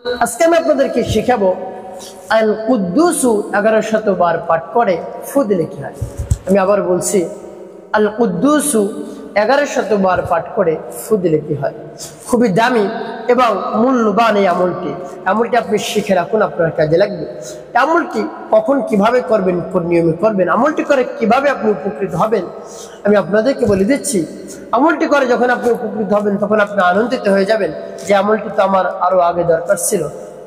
আজকে আমি আপনাদেরকে শেখাবো আল কুদ্দুসু 1100 বার পাঠ করে ফু দিলে কি হয়। আমি আবার বলছি, আল কুদ্দুসু 1100 বার পাঠ করে ফু দিলে কি হয়। খুবই দামি এবং মূল্যবান এই আমলটি আপনি শিখে রাখুন, আপনার কাজে লাগবে। আমলটি কখন কিভাবে করবেন, কোন নিয়মে করবেন, আমলটি করে কিভাবে আপনি উপকৃত হবেন আমি আপনাদেরকে বলে দিচ্ছি। আমলটি করে যখন আপনি উপকৃত হবেন তখন আপনি আনন্দিত হয়ে যাবেন যে আমলটি তো আমার আরো আগে দরকার ছিল,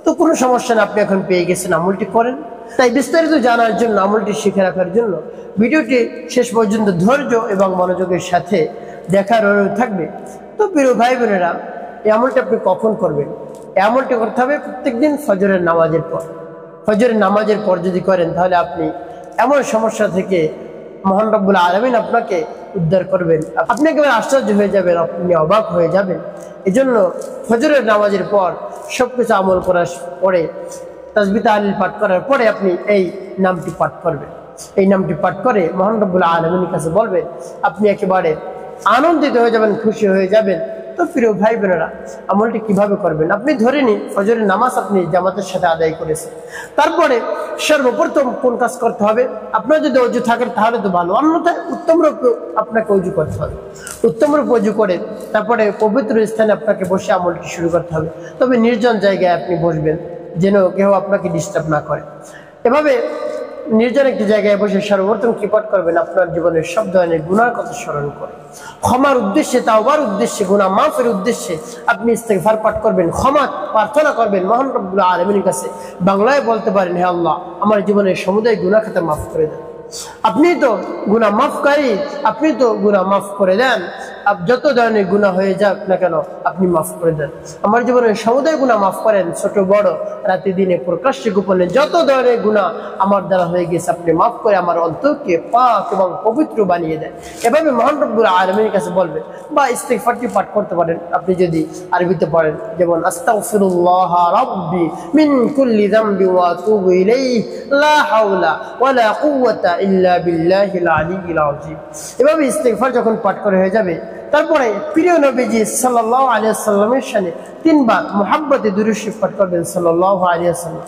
তো কোনো সমস্যা না, আপনি এখন পেয়ে গেছেন, আমলটি করেন। তাই বিস্তারিত জানার জন্য, আমলটি শিখে রাখার জন্য ভিডিওটি শেষ পর্যন্ত ধৈর্য এবং মনোযোগের সাথে দেখার অনুরোধ থাকবে। তো প্রিয় ভাই বোনেরা, এই আমলটি আপনি কখন করবেন? এই আমলটি করতে হবে প্রত্যেকদিন ফজরের নামাজের পর। ফজরের নামাজের পর যদি করেন তাহলে আপনি এমন সমস্যা থেকে মহান রব্বুল আলামিন আপনাকে উদ্ধার করবেন। আপনি একেবারে আশ্চর্য হয়ে যাবেন, আপনি অবাক হয়ে যাবেন। এই জন্য ফজরের নামাজের পর সবকিছু আমল করার পরে, তাসবিহ তাহলিল পাঠ করার পরে আপনি এই নামটি পাঠ করবেন। এই নামটি পাঠ করে মহান রব্বুল আলামিনের কাছে বলবেন, আপনি একেবারে আনন্দিত হয়ে যাবেন, খুশি হয়ে যাবেন। তো প্রিয় ভাই বোনেরা, আমলটি কিভাবে করবেন? আপনি ধরে নিন ফজরের নামাজ আপনি জামাতের সাথে আদায় করেছেন। তারপরে সর্বপ্রথম কোন কাজ করতে হবে? আপনার যদি অজু থাকে তাহলে তো ভালো, অন্যথায় উত্তম রূপে আপনাকে অজু করতে হবে। উত্তম রূপে অজু করে তারপরে পবিত্র স্থানে আপনাকে বসে আমলটি শুরু করতে হবে। তবে নির্জন জায়গায় আপনি বসবেন, যেন কেউ আপনাকে ডিস্টার্ব না করে। এভাবে নির্জন একটি জায়গায় বসে সর্বপ্রথম কি পাঠ করবেন? আপনার জীবনের সব ধরনের গুনার কথা স্মরণ করে, ক্ষমার উদ্দেশ্যে, তাওবার উদ্দেশ্যে, গুনাহ মাফের উদ্দেশ্যে আপনি ইস্তেগফার পাঠ করবেন, ক্ষমা প্রার্থনা করবেন মহান রব্বুল আলামিনের কাছে। বাংলায় বলতে পারেন, হে আল্লাহ, আমার জীবনের সমুদায় গুনাহ খাতা মাফ করে দেন। আপনি তো গুনাহ মাফকারী, আপনি তো গুনাহ মাফ করে দেন। যত ধরনের গুনাহ হয়ে যাক না কেন আপনি মাফ করে দেন। আমার জীবনের সমুদায় গুনাহ মাফ করেন, ছোট বড়, রাতে দিনে, প্রকাশ্যে গোপনে যত ধরনের গুনাহ আমার দ্বারা হয়ে গেছে আপনি মাফ করে আমার অন্তরকে পাক এবং পবিত্র বানিয়ে দেন। এভাবে মহান রব্বুল আলামিনের কাছে বলবেন। বা ইস্তিগফারটি পাঠ করতে পারেন আপনি যদি আরবিতে পড়েন, যেমন আস্তাগফিরুল্লাহ রাব্বি মিন কুল্লি যামবি ওয়া আতুবু ইলাইহি লা হাওলা ওয়ালা কুওয়াতা ইল্লা বিল্লাহিল আলিয়্যিল আযীম। এভাবে ইস্তিগফার যখন পাঠ করে হয়ে যাবে, তারপরে প্রিয় নবীজি সাল্লাল্লাহু আলাইহি ওয়াসাল্লামের শানে 3 বার মুহাব্বতে দুরূদ শরীফ পাঠ করবেন, সাল্লাল্লাহু আলাইহি ওয়াসাল্লাম,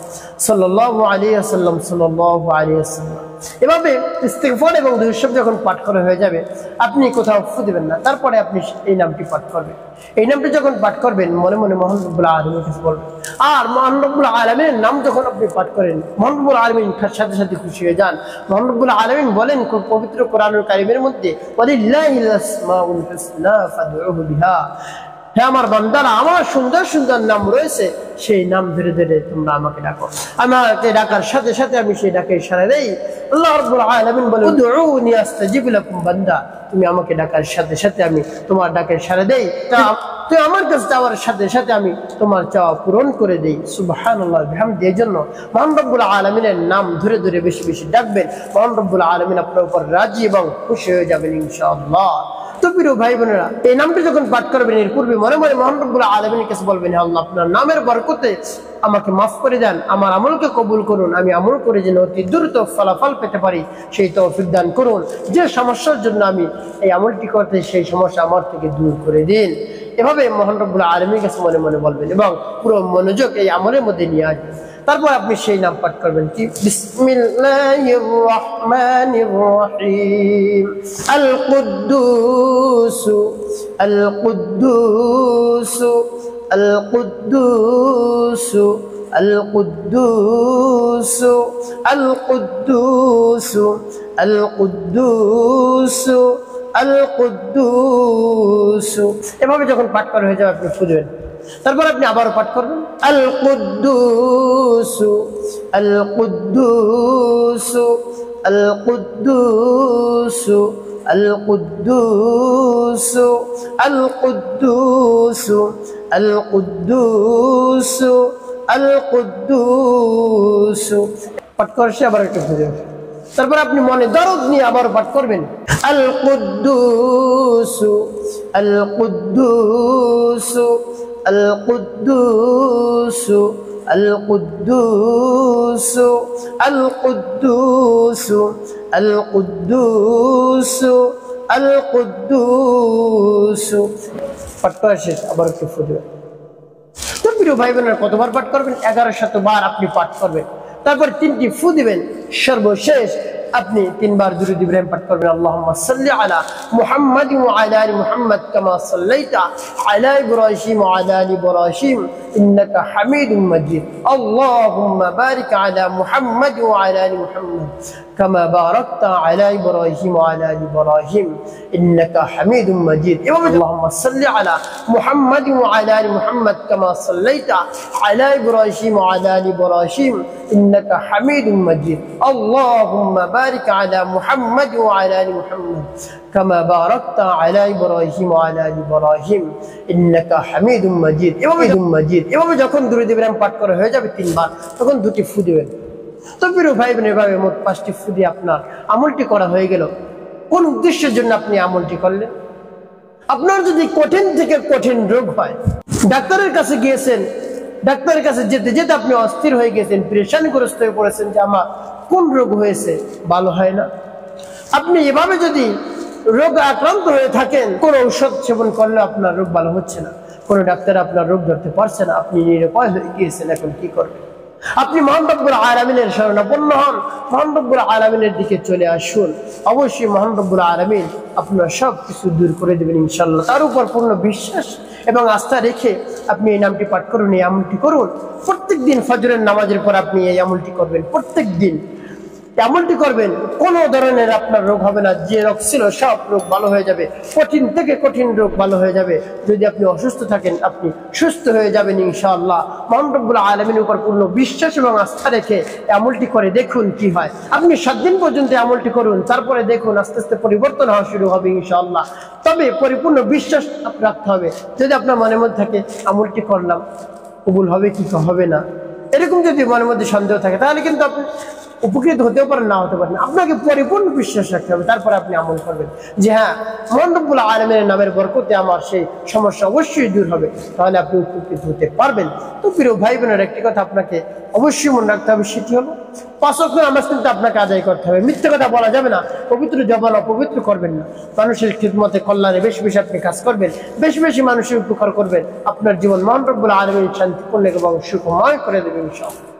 সাল্লাল্লাহু আলাইহি ওয়াসাল্লাম, সাল্লাল্লাহু আলাইহি ওয়াসাল্লাম। এভাবে ইস্তিগফার এবং দুরূদ শরীফ যখন পাঠ করা হয়ে যাবে, আপনি কোথাও ফু দিবেন না। তারপরে আপনি এই নামটি পাঠ করবেন। এই নামটি যখন পাঠ করবেন মনে মনে মহান রব্বুল আলামিনের কাছে বলবেন। আর মহান রব্বুল আলামিনের নাম যখন আপনি পাঠ করেন, মহান রব্বুল আলামিন সাথে সাথে খুশি হয়ে যান। মহান রব্বুল আলামিন বলেন পবিত্র কোরআনুল কারীমের মধ্যে, ওয়ালিল্লাহিল আসমাউল হুসনা ফাদউহু বিহা। হে আমার বান্দারা, আমার সুন্দর সুন্দর নাম রয়েছে, সেই নাম ধরে ধরে তোমরা আমাকে ডাকো। আমাকে ডাকার সাথে সাথে আমি সেই ডাকে সাড়া দেই। আল্লাহ রাব্বুল আলামিন বলে, উদউনি আস্তাজিব লাকুম। বান্দা, তুমি আমাকে ডাকার সাথে সাথে আমি তোমার ডাকে সাড়া দেই। তুই আমার কাছে চাওয়ার সাথে সাথে আমি তোমার চাওয়া পূরণ করে দেই। সুবহানাল্লাহ বিহামদি। এই জন্য মহান রব্বুল আলামিনের নাম ধরে ধরে বেশি বেশি ডাকবেন। মহান রব্বুল আলামিন আপনার উপর রাজি এবং খুশি হয়ে যাবেন ইনশাআল্লাহ। তো প্রিয় ভাই বোনেরা, এই নামটি যখন পাঠ করবেন এর পূর্বে মনে মনে মহান রব্বুল আলামিনের কাছে বলবেন, হে আল্লাহ, আপনার নামের বরকতে আমাকে মাফ করে দেন, আমার আমলকে কবুল করুন, আমি আমল করে যেন অতি দ্রুত ফলাফল পেতে পারি সেই তৌফিক দান করুন। যে সমস্যার জন্য আমি এই আমলটি করতে, সেই সমস্যা আমার থেকে দূর করে দিন। এভাবে মহান রব্বুল আলামিনের কাছে মনে মনে বলবেন এবং পুরো মনোযোগ এই আমলের মধ্যে নিয়ে আসবেন। তারপর আপনি সেই নাম পাঠ করবেন, কি? বিসমিল্লাহির রহমানির রহিম। আল কুদ্দুস, আল কুদ্দুস, আল কুদ্দুস, আল কুদ্দুস, আল কুদ্দুস, আল কুদ্দুস, আল কুদ্দুস। এভাবে যখন পাঠ করা হয়ে যাবে আপনি খুঁজবেন। তারপর আপনি আবারও পাঠ করবেন, আল কুদ্দুস, আল কুদ্দুস, আল কুদ্দুস, আল কুদ্দুস, আল কুদ্দুস, আল কুদ্দুস, আল কুদ্দুস। পাঠ করছে আবার একটু খুঁজে। তারপর আপনি মনে দরদ নিয়ে আবার পাঠ করবেন, আল কুদ্দুস, আল কুদ্দুস, আল কুদ্দুস, আল কুদ্দুস, আল কুদ্দুস, আল কুদ্দুস, আল কুদ্দুস। পাঠ করা শেষ, আবার একটু ফুটবে। প্রিয় ভাই বোনেরা কতবার পাঠ করবেন? 1100 বার আপনি পাঠ করবেন। তারপর 3টি ফু দিবেন। সর্বশেষ আপনি 3 বার দুরূদ ইব্রাহিম পাঠ করবেন। আল্লাহুম্মা সাল্লি আলা মুহাম্মাদ ওয়া আলা আলি মুহাম্মাদ কামা সাল্লাইতা আলা ইব্রাহিম ওয়া আলা আলি ইব্রাহিম ইন্নাকা হামিদুম মাজিদ। আল্লাহুম্মা বারিক আলা মুহাম্মাদ ওয়া আলা আলি মুহাম্মাদ কামা বারাকতা আলা ইব্রাহিম ওয়া আলা আলি ইব্রাহিম ইন্নাকা হামিদুম মাজিদ। এভাবে আল্লাহুম্মা সাল্লি আলা মুহাম্মাদ ওয়া আলা আলি মুহাম্মাদ কামা সাল্লাইতা আলা ইব্রাহিম ওয়া আলা আলি ইব্রাহিম ইন্নাকা হামিদুম মাজিদ। আল্লাহুম্মা বারিক আলা মুহাম্মাদ ওয়া আলা আলি মুহাম্মাদ কামা বারাকতা আলা ইব্রাহিম ওয়া আলা আলি ইব্রাহিম ইন্নাকা হামিদুম মাজিদ। এভাবে যখন দুরূদ ইব্রাহিম পাঠ করা হয়ে যাবে 3 বার, তখন 2টি ফু দিবেন। তো প্রিয় ভাই বোন, এভাবে মোট 5টি ফু দিয়ে আপনার আমলটি করা হয়ে গেল। কোন উদ্দেশ্যের জন্য আপনি আমলটি করলেন? আপনার যদি কঠিন থেকে কঠিন রোগ হয়, ডাক্তারের কাছে গিয়েছেন, ডাক্তারের কাছে যেতে যেতে আপনি অস্থির হয়ে গেছেন, পেরেশানগ্রস্ত হয়ে পড়েছেন যে আমার কোন রোগ হয়েছে, ভালো হয় না। আপনি এভাবে যদি রোগে আক্রান্ত হয়ে থাকেন, কোন ঔষধ সেবন করলে আপনার রোগ ভালো হচ্ছে না, কোন ডাক্তার আপনার রোগ ধরতে পারছে না, আপনি নিরুপায় হয়ে গিয়েছেন, এখন কি করবেন? আপনি মহান রব্বুল আলামিনের শরণাপন্ন হন, মহান রব্বুল আলামিনের দিকে চলে আসুন। অবশ্যই মহান রব্বুল আলামিন আপনার সব কিছু দূর করে দেবেন ইনশাআল্লাহ। তার উপর পূর্ণ বিশ্বাস এবং আস্থা রেখে আপনি এই নামটি পাঠ করুন, এই আমলটি করুন। প্রত্যেক দিন ফজরের নামাজের পর আপনি এই আমলটি করবেন, প্রত্যেক দিন আমলটি করবেন। কোনো ধরনের আপনার রোগ হবে না, যে রোগ ছিল সব রোগ ভালো হয়ে যাবে, কঠিন থেকে কঠিন রোগ ভালো হয়ে যাবে। যদি আপনি অসুস্থ থাকেন, আপনি সুস্থ হয়ে যাবেন ইনশাআল্লাহ। মহান রব্বুল আলামিনের উপর পূর্ণ বিশ্বাস এবং আস্থা রেখে আমলটি করে দেখুন কি হয়। আপনি 7 দিন পর্যন্ত আমলটি করুন, তারপরে দেখুন আস্তে আস্তে পরিবর্তন হওয়া শুরু হবে ইনশাআল্লাহ। তবে পরিপূর্ণ বিশ্বাস রাখতে হবে। যদি আপনার মনের মধ্যে থাকে আমলটি করলাম, কবুল হবে কি হবে না, এরকম যদি মনের মধ্যে সন্দেহ থাকে, তাহলে কিন্তু আপনি উপকৃত হতেও পারেন, না হতে পারেন। আপনাকে পরিপূর্ণ বিশ্বাস রাখতে হবে, তারপরে আপনি আমল করবেন যে হ্যাঁ, মহান রব্বুল আলামিনের নামের বরকতে আমার সেই সমস্যা অবশ্যই দূর হবে, তাহলে আপনি উপকৃত হতে পারবেন। তো প্রিয় ভাই বোনের, একটি কথা আপনাকে অবশ্যই মনে রাখতে হবে, সেটি হলো 5 ওয়াক্ত নামাজ কিন্তু আপনাকে আদায় করতে হবে। মিথ্যে কথা বলা যাবে না, পবিত্র জবান অপবিত্র করবেন না। মানুষের খিদমতে, কল্যাণে বেশি বেশি আপনি কাজ করবেন, বেশি বেশি মানুষের উপকার করবেন। আপনার জীবন মহান রব্বুল আলামিন শান্তিপূর্ণ এবং সুখময় করে দেবেন ইনশাআল্লাহ।